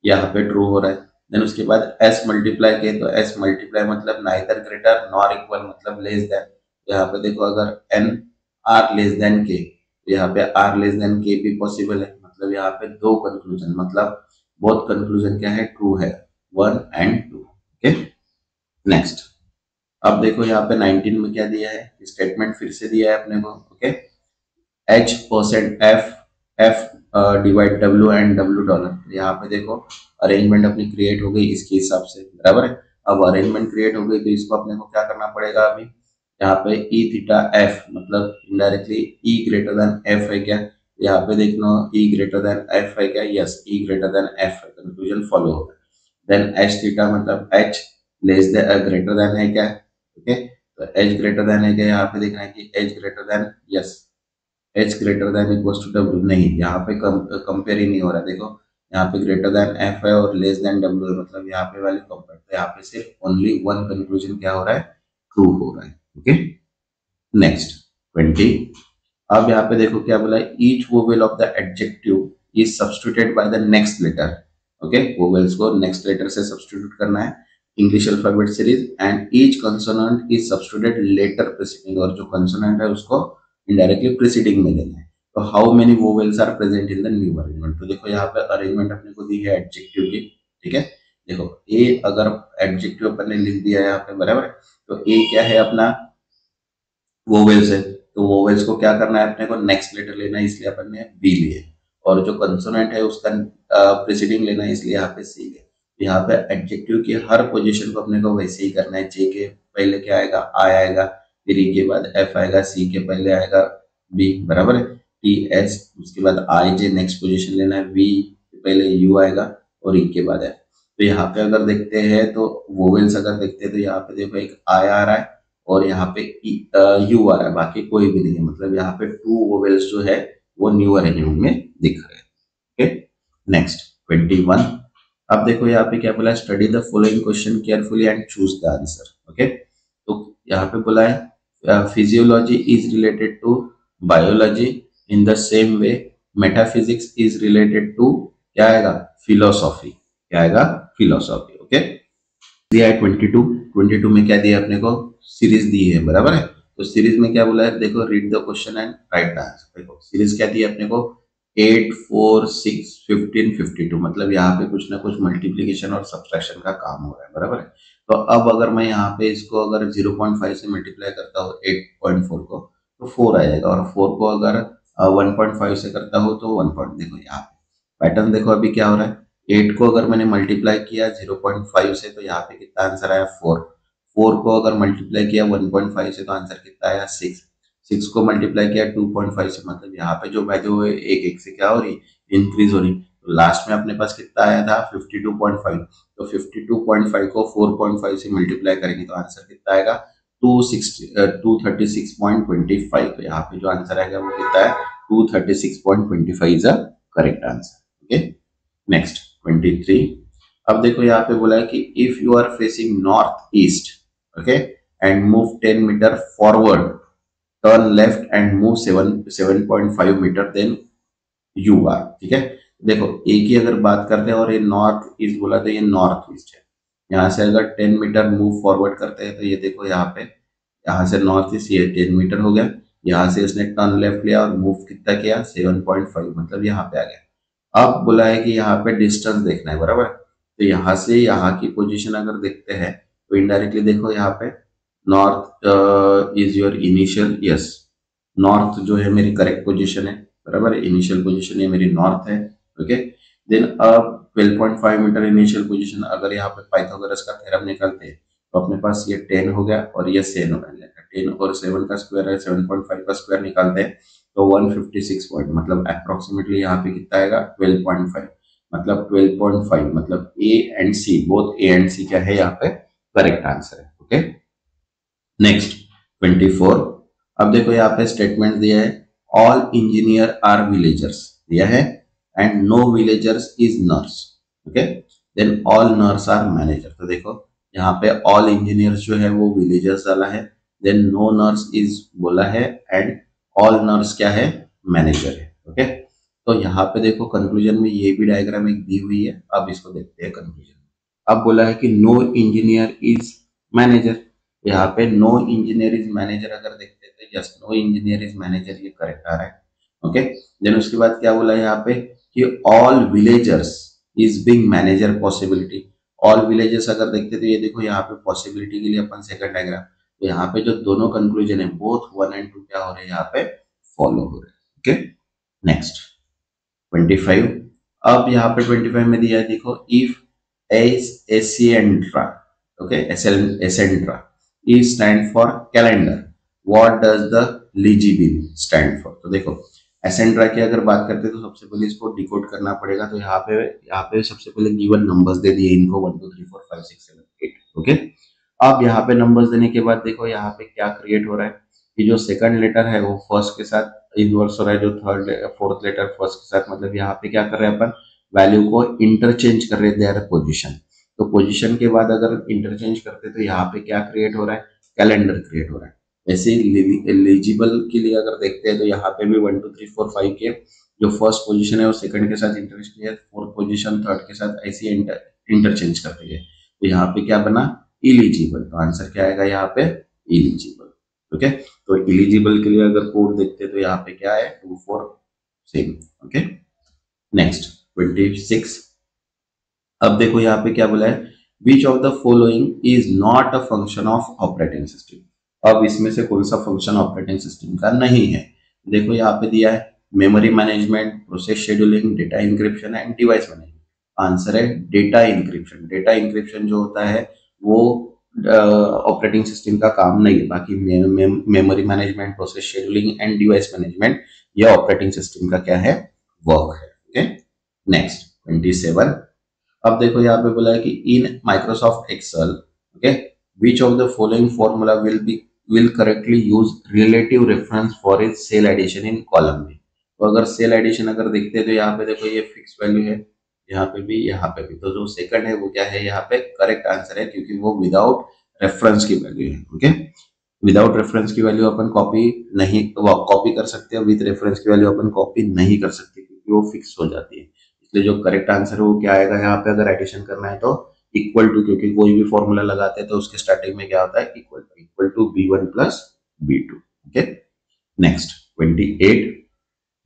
यहाँ पे ट्रू हो रहा है। देन उसके बाद S मल्टीप्लाई के, तो S मल्टीप्लाई मतलब नाइदर ग्रेटर नॉर इक्वल मतलब लेस देन। यहाँ पे देखो अगर N R less than K, तो यहाँ पे R लेस देन K भी पॉसिबल है, मतलब यहाँ पे दो कंक्लूजन, मतलब बोथ कंक्लूजन क्या है, ट्रू है, 1 और 2। Okay, next. अब देखो यहाँ पे 19 में क्या दिया है, स्टेटमेंट फिर से दिया है अपने को। Okay, H percent F, F divide W and W dollar. यहाँ पे देखो अरेंजमेंट अपनी क्रिएट हो गई इसके हिसाब से, बराबर है। अब अरेंजमेंट क्रिएट हो गई तो इसको अपने को क्या करना पड़ेगा अभी, यहाँ पे ई थीटा एफ मतलब इनडायरेक्टली ई ग्रेटर देन एफ है क्या, यहाँ पे देखना ई ग्रेटर देन एफ है क्या, यस ई ग्रेटर देन एफ है, कंक्लूजन फॉलो होगा। देन एच थीटा मतलब H less than greater than है क्या। ओके, तो एच ग्रेटर देन है क्या, यहाँ पे देखना है कि H greater than, yes H greater than equals to W, नहीं यहाँ पे कंपेयर ही नहीं हो रहा। देखो यहाँ पे ग्रेटर देन एफ है और लेस देन डब्ल्यू है, मतलब यहाँ पे वैल्यू कंपेयर, तो यहाँ पे सिर्फ ओनली वन कंक्लूजन क्या हो रहा है, ट्रू हो रहा है। Okay, next 20। अब यहाँ पे देखो क्या बोला है, each vowel of the adjective is substituted by the next letter. Okay, vowels को नेक्स्ट लेटर से सब्स्टिट्यूट करना है English alphabet series, and each consonant is substituted letter preceding, और जो कंसोनेंट है उसको इनडायरेक्टली प्रीसीडिंग में देना है। तो how many vowels are present in the new arrangement, तो देखो यहाँ पे अरेंजमेंट अपने को दी है एडजेक्टिव की। ठीक है, देखो ए अगर एडजेक्टिव अपन ने लिख दिया है यहाँ पे, बराबर है, तो ए क्या है अपना वोवेल्स है, तो वोवेल्स को क्या करना है अपने को, नेक्स्ट लेटर लेना है, इसलिए अपन ने बी लिए। और जो कंसोनेंट है उसका प्रीसीडिंग लेना है, इसलिए यहाँ पे सी है। यहाँ पे एडजेक्टिव की हर पोजीशन को अपने को वैसे ही करना है, जे के पहले क्या आएगा, आई आएगा, फिर ई के बाद एफ आएगा, सी के पहले आएगा बी, बराबर है, टी एस, उसके बाद आई जे नेक्स्ट पोजीशन लेना है, वी पहले यू आएगा और ई के बाद एफ। तो यहाँ पे अगर देखते हैं तो वोवेल्स अगर देखते हैं तो यहाँ पे देखो एक आई आ रहा है और यहाँ पे यू आ रहा है, बाकी कोई भी नहीं है, मतलब यहाँ पे टू वोवेल्स जो है वो न्यू अरेंजमेंट में दिख रहे हैं। Okay, next 21। अब देखो यहाँ पे क्या बोला है, study the following question carefully and choose the answer. Okay, तो यहाँ पे बोला है physiology is related to biology in the same way metaphysics is related to, क्या आएगा, फिलोसॉफी, क्या आएगा, फिलोसॉफी। ओके, दिया है 22। 22 में क्या दिया अपने को, सीरीज दी है, बराबर है। तो सीरीज में क्या बोला है, देखो read the question and right the answer. देखो सीरीज क्या दी है अपने को, 8 4 6 15 52, मतलब यहाँ पे कुछ ना कुछ मल्टीप्लीकेशन और सब्सट्रैक्शन का काम हो रहा है, बराबर है। तो अब अगर मैं यहाँ पे इसको अगर 0.5 से मल्टीप्लाई करता हूँ 8.4 को, तो 4 आ जाएगा, और 4 को अगर 1.5 से करता हूँ तो 1 पॉइंट, देखो यहाँ पे पैटर्न देखो अभी क्या हो रहा है। 8 को अगर मैंने मल्टीप्लाई किया 0.5 से, तो यहाँ पे कितना आंसर आया, 4। 4 को अगर मल्टीप्लाई किया 1.5 से, तो आंसर कितना आया, 6। 6 को मल्टीप्लाई किया 2.5 से, मतलब यहाँ पे जो वैल्यू है एक एक से क्या हो रही, इंक्रीज हो रही। तो लास्ट में अपने पास कितना आया था, 52.5। तो 52.5 को 4.5 से मल्टीप्लाई करेंगे तो आंसर कितना आएगा, 236.25। तो यहाँ पे जो आंसर आएगा वो कितना है, 236.25 is a correct answer. Okay, next 23। अब देखो यहाँ पे बोला है कि if you are facing north east, okay, and move 10 metre forward, turn left and move 7.5 metre, then you are, ठीक है। देखो एक ही अगर बात करते हैं और ये नॉर्थ ईस्ट बोला तो ये नॉर्थ ईस्ट है। यहाँ से अगर 10 मीटर मूव फॉरवर्ड करते हैं तो ये देखो यहाँ पे, यहाँ से नॉर्थ ईस्ट ये 10 मीटर हो गया, यहाँ से इसने टर्न लेफ्ट लिया और मूव कितना किया, 7.5, मतलब यहाँ पे आ गया। अब बोला है कि यहाँ पे डिस्टेंस देखना है, बराबर। तो यहाँ से यहाँ की पोजीशन अगर देखते हैं तो इनडायरेक्टली देखो यहाँ पे north is your initial, yes north जो है मेरी करेक्ट पोजीशन है, बराबर, इनिशियल पोजीशन ये मेरी नॉर्थ है। ओके, देन अब 12.5 मीटर इनिशियल पोजीशन, अगर यहाँ पे पाइथागोरस का थ्योरम निकालते हैं तो अपने पास ये 10 हो गया और ये 7 हो गया। 10 और 7 का स्क्वायर है, 7.5 का स्क्वायर निकालते हैं तो 156 पॉइंट, मतलब अप्रोक्सीमेटली यहाँ पे कितना आएगा 12.5, मतलब 12.5 मतलब A and C, both A and C क्या है यहाँ पे करेक्ट आंसर है। Okay, next 24। अब देखो यहाँ पे स्टेटमेंट दिया है, ऑल इंजीनियर आर विलेजर्स दिया है and no villagers is nurse. Okay, then all nurse are manager. तो देखो यहाँ पे ऑल इंजीनियर्स जो है वो विलेजर्स वाला है, देन नो नर्स इज बोला है एंड ऑल नर्स क्या है मैनेजर है। ओके, तो यहाँ पे देखो कंक्लूजन में ये भी डायग्राम एक दी हुई है, अब इसको देखते हैं कंक्लूजन। अब बोला है कि नो इंजीनियर इज मैनेजर, यहाँ पे नो इंजीनियर इज मैनेजर अगर देखते हैं तो just no engineer is manager ये करेक्ट आ रहा है। ओके, देन उसके बाद क्या बोला है यहाँ पे कि all villagers is being manager possibility. All villagers अगर देखते तो ये देखो यहाँ पे पॉसिबिलिटी के लिए अपन सेकंड डायग्राम, तो यहाँ पे जो दोनों कंक्लूजन है बोथ 1 एंड 2 क्या हो रहे हैं यहाँ पे फॉलो हो रहे हैं। Okay, next 25। अब यहाँ पे 25 में दिया है देखो, इफ एसिएंट्रा, ओके, एसेंट्रा E stand for calendar, what does the legible stand for. तो देखो एसेंट्रा की अगर बात करते हैं तो सबसे पहले इसको डिकोड करना पड़ेगा, तो यहाँ पे सबसे पहले गिवन नंबर्स दे दिए इनको 1 2 3 4 5 6 7 8। ओके, अब यहाँ पे नंबर्स देने के बाद देखो यहाँ पे क्या क्रिएट हो रहा है कि जो सेकंड लेटर है वो फर्स्ट के साथ इन्वर्स हो रहा है, जो थर्ड फोर्थ लेटर फर्स्ट के साथ, मतलब यहाँ पे क्या कर रहे हैं अपन वैल्यू को इंटरचेंज कर रहे हैं पोजीशन। तो पोजीशन के बाद अगर इंटरचेंज करते तो यहाँ पे क्या क्रिएट हो रहा है कैलेंडर क्रिएट हो रहा है। ऐसे एलिजिबल के लिए अगर देखते हैं तो यहाँ पे भी 1 2 3 4 5 के जो फर्स्ट पोजीशन है वो सेकंड के साथ इंटरचेंज है, फोर्थ पोजीशन थर्ड के साथ ऐसे इंटरचेंज करते हैं, तो यहाँ पे क्या बना इलिजिबल। तो आंसर क्या आएगा यहाँ पे इलिजिबल। ओके, तो इलिजिबल के लिए अगर कोड देखते हैं तो यहाँ पे क्या है 2 4 सेम। Okay, next 26। अब देखो यहाँ पे क्या बोला है, विच of the following is not a function of operating system. अब इसमें से कौन सा फंक्शन ऑपरेटिंग सिस्टम का नहीं है। देखो यहाँ पे दिया है memory management, process scheduling, data encryption and device management. Answer है डेटा इंक्रिप्शन। डेटा इंक्रिप्शन जो होता है वो ऑपरेटिंग सिस्टम का काम नहीं है, बाकी memory management, process scheduling and device management ये ऑपरेटिंग सिस्टम का क्या है वर्क है। Okay, next 27। अब देखो यहाँ पे बोला है कि in Microsoft Excel, okay, which of the following formula will correctly use relative reference for is cell addition in column B. तो अगर सेल एडिशन अगर देखते हैं तो यहाँ पे देखो ये फिक्स वैल्यू है, यहाँ पे भी यहाँ पे भी, तो जो सेकंड है वो क्या है यहाँ पे करेक्ट आंसर है, क्योंकि वो विदाउट रेफरेंस की वैल्यू है। ओके, विदाउट रेफरेंस की वैल्यू अपन कॉपी नहीं कॉपी कर सकते हैं, विद रेफरेंस की वैल्यू अपन कॉपी नहीं कर सकते क्योंकि वो फिक्स हो जाती है। इसलिए जो करेक्ट आंसर है वो क्या आएगा यहाँ पे, अगर एडिशन करना है तो इक्वल टू, क्योंकि कोई भी फॉर्मूला लगाते हैं तो उसके स्टार्टिंग में क्या होता है equal to B1 plus B2। Okay, next 28।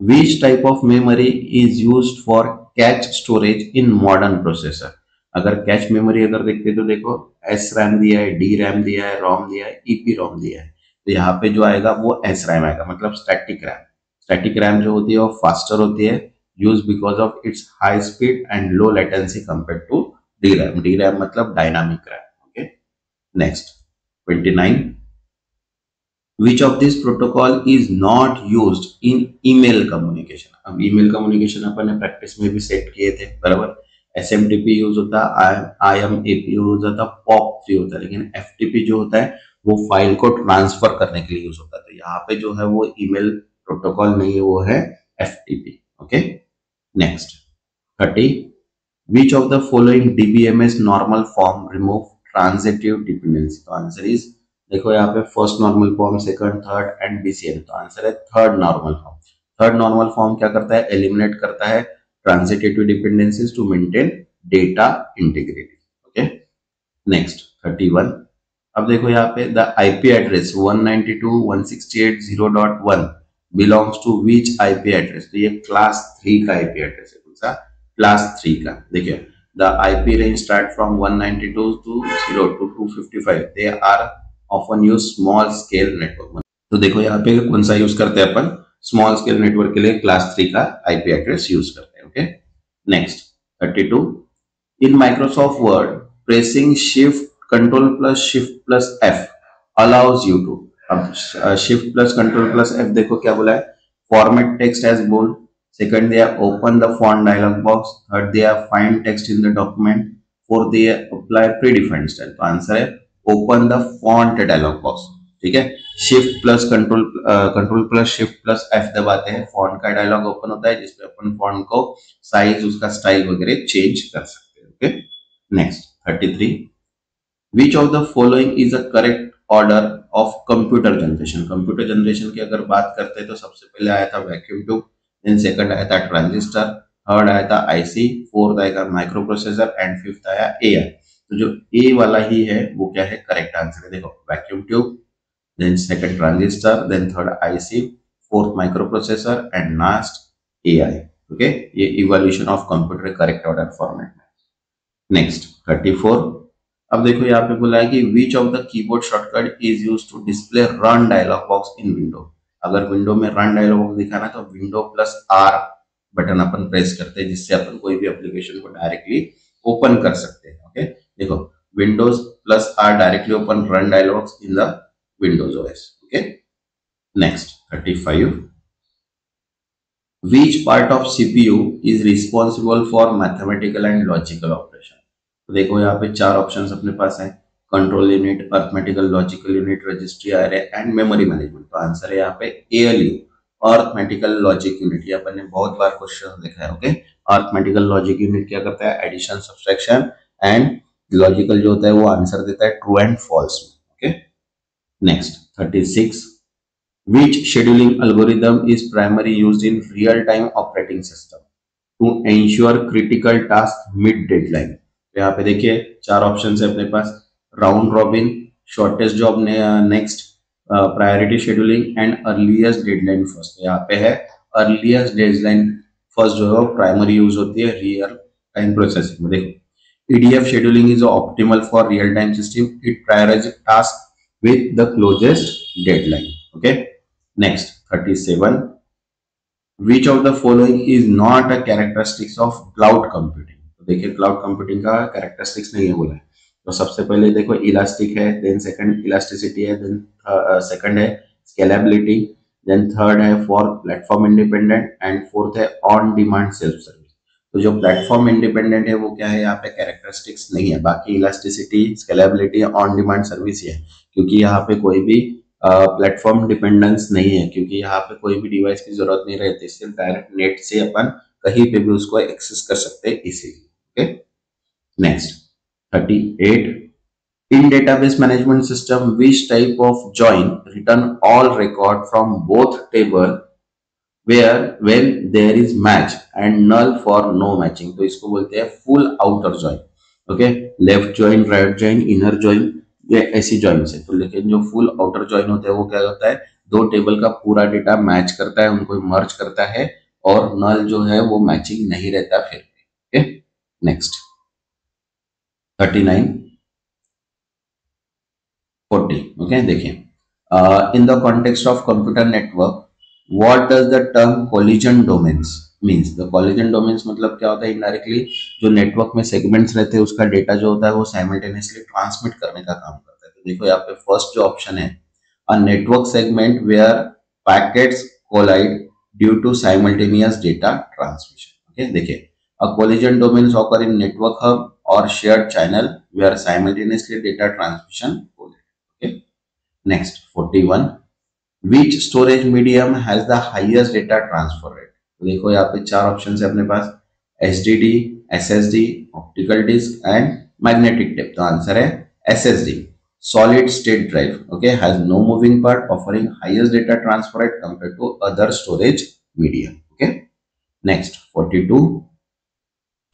Which type of memory is used for cache storage in modern processor? अगर कैच मेमोरी अगर देखते हैं तो देखो एस रैम दिया है, डी रैम दिया है, रोम दिया है, ईपी रोम दिया है, तो यहाँ पे जो आएगा वो एस रैम आएगा, मतलब स्टैटिक रैम। स्टैटिक रैम जो होती है वो फास्टर होती है, use because of its high speed and low latency compare to D RAM. D RAM मतलब dynamic RAM. Okay, next 29। Which of this protocol is not used in email communication? अब email communication अपन ने practice में भी set किए थे, बराबर। SMTP use होता है, IMAP यूज होता है, POP3 होता है, लेकिन FTP जो होता है वो फाइल को ट्रांसफर करने के लिए यूज होता है। तो यहाँ पे जो है वो ईमेल प्रोटोकॉल नहीं है, वो है FTP। Okay, next 30। Which of the following DBMS normal form remove transitive dependency? तो आंसर इज देखो यहाँ पे first normal form, second, third and BCN। तो आंसर है third normal form. Third normal form क्या करता है, एलिमिनेट करता है transitive dependencies to maintain data integrity. Okay, next 31। अब देखो यहाँ पे the IP address 192.168.0.1 belongs to which IP address. तो ये क्लास 3 का आईपी एड्रेस है, कौन सा क्लास 3 का। देखिए the IP range start from 192 to 0 to 255, they are often use small scale network। तो देखो यहाँ पे कौन सा यूज करते हैं अपन, स्मॉल स्केल नेटवर्क के लिए क्लास 3 का आईपी एड्रेस यूज करते हैं। Okay, next 32, in Microsoft Word pressing shift control plus shift plus F allows you to, अब shift plus control plus F देखो क्या बोला है, format text as bold, second दिया open the font dialog box, third दिया find text in the document, fourth दिया apply predefined style. तो answer है open the font dialog box. ठीक है, shift plus control plus shift plus F दबाते हैं, font का डायलॉग ओपन होता है जिसपे अपन फॉन्ट को साइज उसका स्टाइल वगैरह चेंज कर सकते हैं। Okay, next 33, which of the following is a correct order of computer generation. Computer generation की अगर बात करते हैं तो सबसे पहले आया था वैक्यूम ट्यूब, देन सेकंड आया था ट्रांजिस्टर, थर्ड आया था आईसी, फोर्थ आएगा माइक्रो प्रोसेसर एंड फिफ्थ आया एआई। तो जो ए वाला ही है वो क्या है, करेक्ट आंसर है। देखो vacuum tube, then second transistor, then third IC, fourth microprocessor and last AI। okay, ये evolution of computer correct order format में। next 34, अब देखो यहाँ पे बोला है कि which of the keyboard shortcut is used to display run dialog box in window। अगर विंडो में रन डायलॉग बॉक्स दिखाना तो window plus are button upon press करते हैं जिससे अपन कोई भी एप्लीकेशन को डायरेक्टली ओपन कर सकते हैं। ओके, देखो Windows plus R directly open run dialogs in the Windows OS। Okay, next 35, which part of CPU is responsible for mathematical and logical operation। तो देखो यहाँ पे चार ऑप्शंस अपने पास है, control unit, arithmetical logical unit, registry array and memory management. तो answer है यहाँ पे ALU, अर्थमेटिकल लॉजिक यूनिट। ये अपन ने बहुत बार क्वेश्चन देखा है। ओके, अर्थमेटिकल लॉजिक यूनिट क्या करता है, एडिशन सब्सट्रैक्शन, एंड लॉजिकल जो होता है वो आंसर देता है ट्रू एंड फॉल्स में। Okay, next 36, which scheduling algorithm is primarily used in real-time operating system to ensure critical task mid deadline। तो यहाँ पे देखिए चार ऑप्शन है अपने पास, round robin, shortest job next, priority scheduling and earliest deadline first. यहाँ पे है अर्लीस्ट डेडलाइन फर्स्ट जो है प्राइमरी यूज होती है रियल टाइम प्रोसेसिंग में। देखो EDF scheduling is optimal for real-time system. It prioritizes tasks with the closest deadline। Okay, next 37, which of the following is not a characteristics of cloud computing। तो देखिए cloud computing का characteristics नहीं है बोला है। तो सबसे पहले देखो इलास्टिक है, देन सेकंड इलास्टिसिटी है, देन सेकंड है स्केलेबिलिटी, देन थर्ड है for platform independent and fourth है ऑन डिमांड सेल्फ सर्विस। तो जो प्लेटफॉर्म इंडिपेंडेंट है वो क्या है, यहाँ पे कैरेक्टरिस्टिक्स नहीं है, बाकी elasticity, scalability, on demand service ही है, क्योंकि यहाँ पे कोई भी प्लेटफॉर्म डिपेंडेंस नहीं है, क्योंकि यहाँ पे कोई भी डिवाइस की जरूरत नहीं रहती, सिर्फ डायरेक्ट नेट से अपन कहीं पे भी उसको एक्सेस कर सकते हैं इसीलिए। Okay, next 38, in database management system which type of join return all record from both table where when there is match and null for no matching। तो इसको बोलते हैं full outer join. Okay, left join, right join, inner join, ये ऐसी join है। तो लेकिन जो फुल आउटर जॉइन होता है वो क्या होता है, दो टेबल का पूरा डेटा मैच करता है, उनको मर्ज करता है और नल जो है वो मैचिंग नहीं रहता फिर। Okay, next 39, 40। ओके, देखिए in the context of computer network what does the term collision domains means. The collision domains मतलब क्या होता है, इनडायरेक्टली जो नेटवर्क में सेगमेंट्स रहते हैं उसका डेटा जो होता है वो साइमल्टेनियसली ट्रांसमिट करने का काम करता है। तो देखो यहाँ पे फर्स्ट जो ऑप्शन है, a network segment where packets collide due to simultaneous data transmission. Okay, देखिए a collision domains occur in network hub और shared channel where simultaneously data transmission collide. Okay, next 41, which storage medium has the highest data transfer rate। तो देखो यहाँ पे चार option है अपने पास, HDD, SSD, optical disk and magnetic tape. तो आंसर है SSD, solid state drive। Okay, has no moving part offering highest data transfer rate compared to other storage medium। Okay, next 42,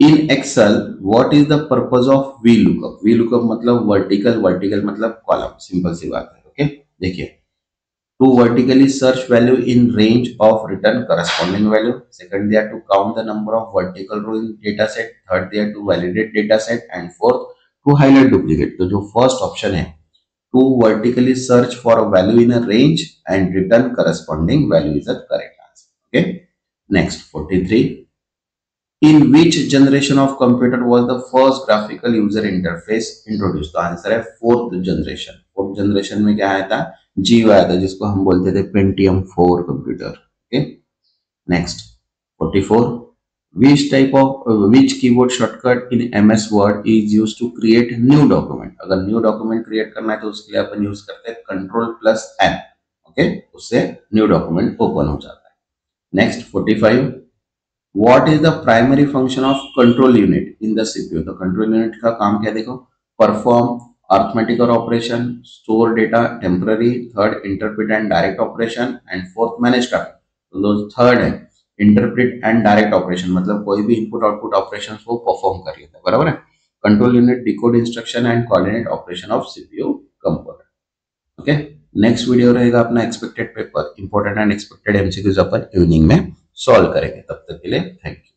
in Excel what is the purpose of VLOOKUP। VLOOKUP मतलब vertical मतलब column, simple सी बात है। Okay, देखिए to vertically search value in range of return corresponding value, second they are to count the number of vertical row in data set, third they are to validate data set and fourth to highlight duplicate। तो जो first option है to vertically search for a value in a range and return corresponding value is the correct answer. Okay. Next, 43. In which generation of computer was the first graphical user interface introduced? तो answer है fourth generation. Fourth generation में क्या आया था? जीव आया था, जिसको हम बोलते थे Pentium 4 computer. Okay. Next, 44. Which keyboard shortcut in MS Word is used to create new document? अगर न्यू डॉक्यूमेंट क्रिएट करना है तो उसके लिए अपन यूज करते हैं Ctrl+N. ओके, उससे न्यू डॉक्यूमेंट ओपन हो जाता है. Next, 45. What is the primary function of control unit in the CPU? तो कंट्रोल यूनिट का काम क्या देखो? Perform arithmetic operation, store data temporary, third interpret and direct operation, and fourth manage traffic. तो दो थर्ड है, इंटरप्रेट एंड डायरेक्ट ऑपरेशन, मतलब कोई भी इनपुट आउटपुट ऑपरेशन वो परफॉर्म कर लेता है. बराबर है. Control unit decode instruction and coordinate operation of CPU component. Okay. Next video रहेगा अपना expected paper, important and expected MCQs upon evening में सॉल्व करेंगे. तब तक के लिए थैंक यू.